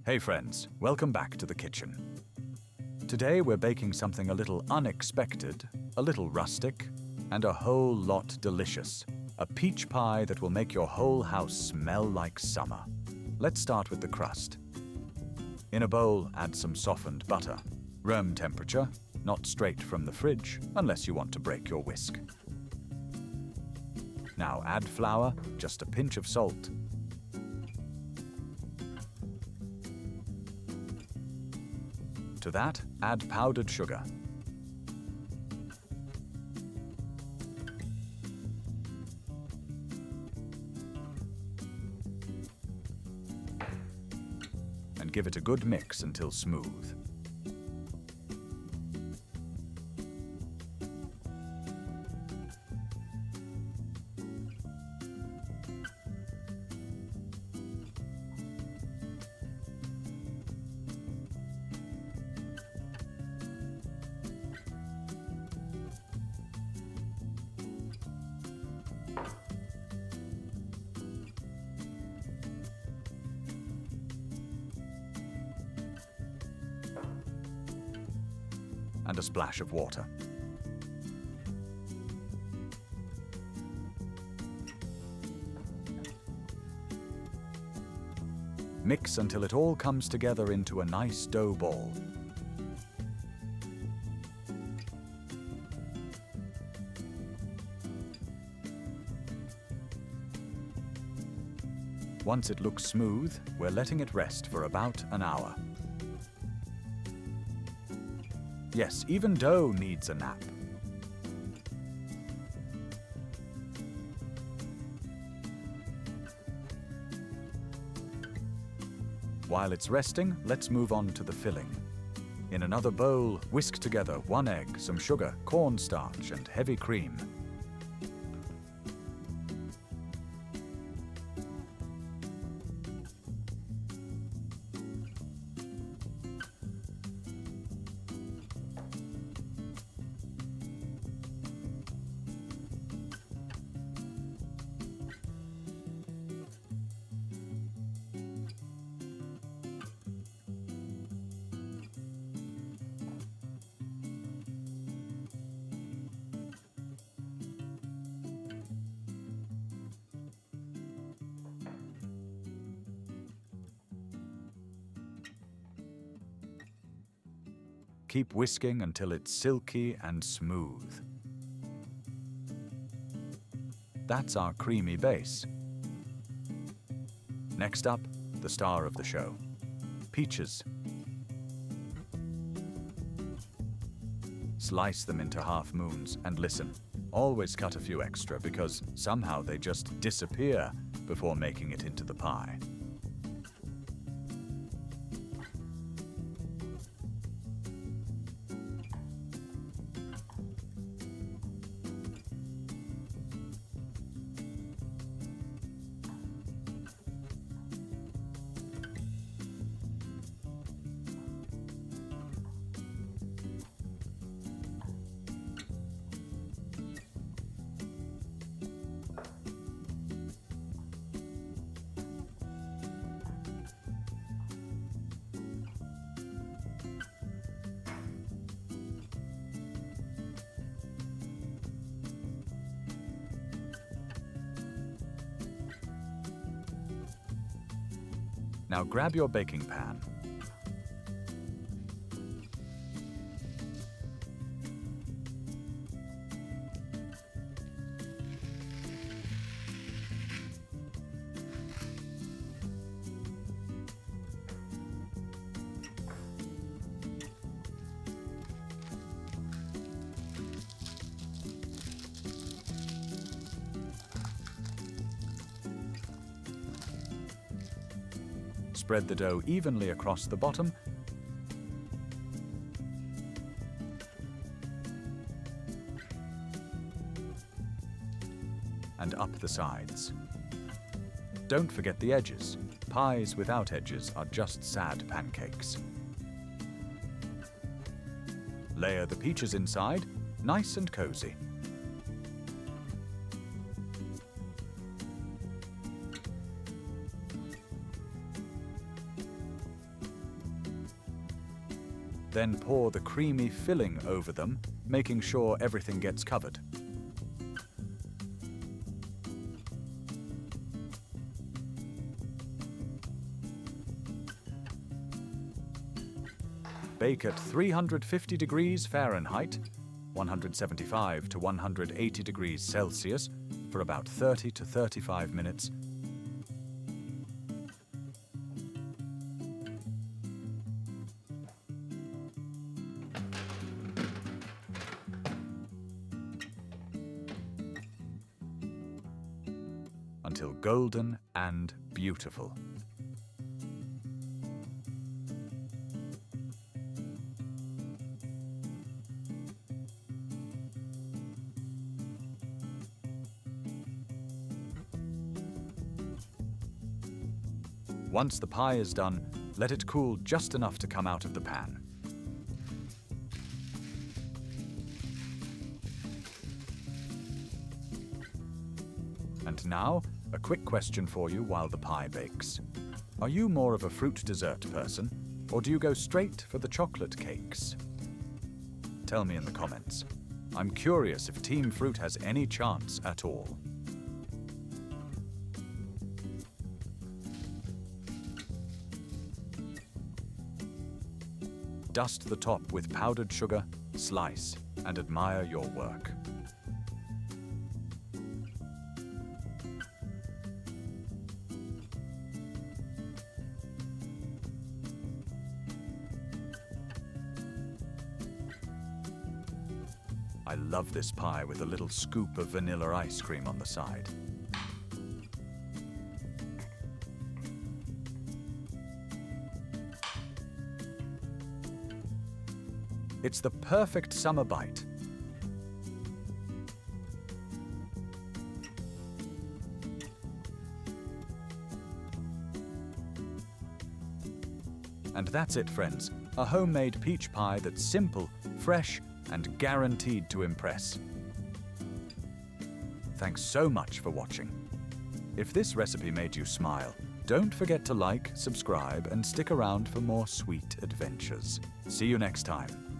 Hey friends, welcome back to the kitchen. Today we're baking something a little unexpected, a little rustic, and a whole lot delicious. A peach pie that will make your whole house smell like summer. Let's start with the crust. In a bowl, add some softened butter. Room temperature, not straight from the fridge, unless you want to break your whisk. Now add flour, just a pinch of salt. To that, add powdered sugar. And give it a good mix until smooth. And a splash of water. Mix until it all comes together into a nice dough ball. Once it looks smooth, we're letting it rest for about an hour. Yes, even dough needs a nap. While it's resting, let's move on to the filling. In another bowl, whisk together 1 egg, some sugar, cornstarch, and heavy cream. Keep whisking until it's silky and smooth. That's our creamy base. Next up, the star of the show, peaches. Slice them into half moons, and listen, always cut a few extra because somehow they just disappear before making it into the pie. Now grab your baking pan. Spread the dough evenly across the bottom and up the sides. Don't forget the edges. Pies without edges are just sad pancakes. Layer the peaches inside, nice and cozy. Then pour the creamy filling over them, making sure everything gets covered. Bake at 350 degrees Fahrenheit, 175 to 180 degrees Celsius, for about 30 to 35 minutes. Until golden and beautiful. Once the pie is done, let it cool just enough to come out of the pan. And now, a quick question for you while the pie bakes. Are you more of a fruit dessert person, or do you go straight for the chocolate cakes? Tell me in the comments. I'm curious if Team Fruit has any chance at all. Dust the top with powdered sugar, slice, and admire your work. I love this pie with a little scoop of vanilla ice cream on the side. It's the perfect summer bite. And that's it, friends. A homemade peach pie that's simple, fresh, and guaranteed to impress. Thanks so much for watching. If this recipe made you smile, don't forget to like, subscribe, and stick around for more sweet adventures. See you next time.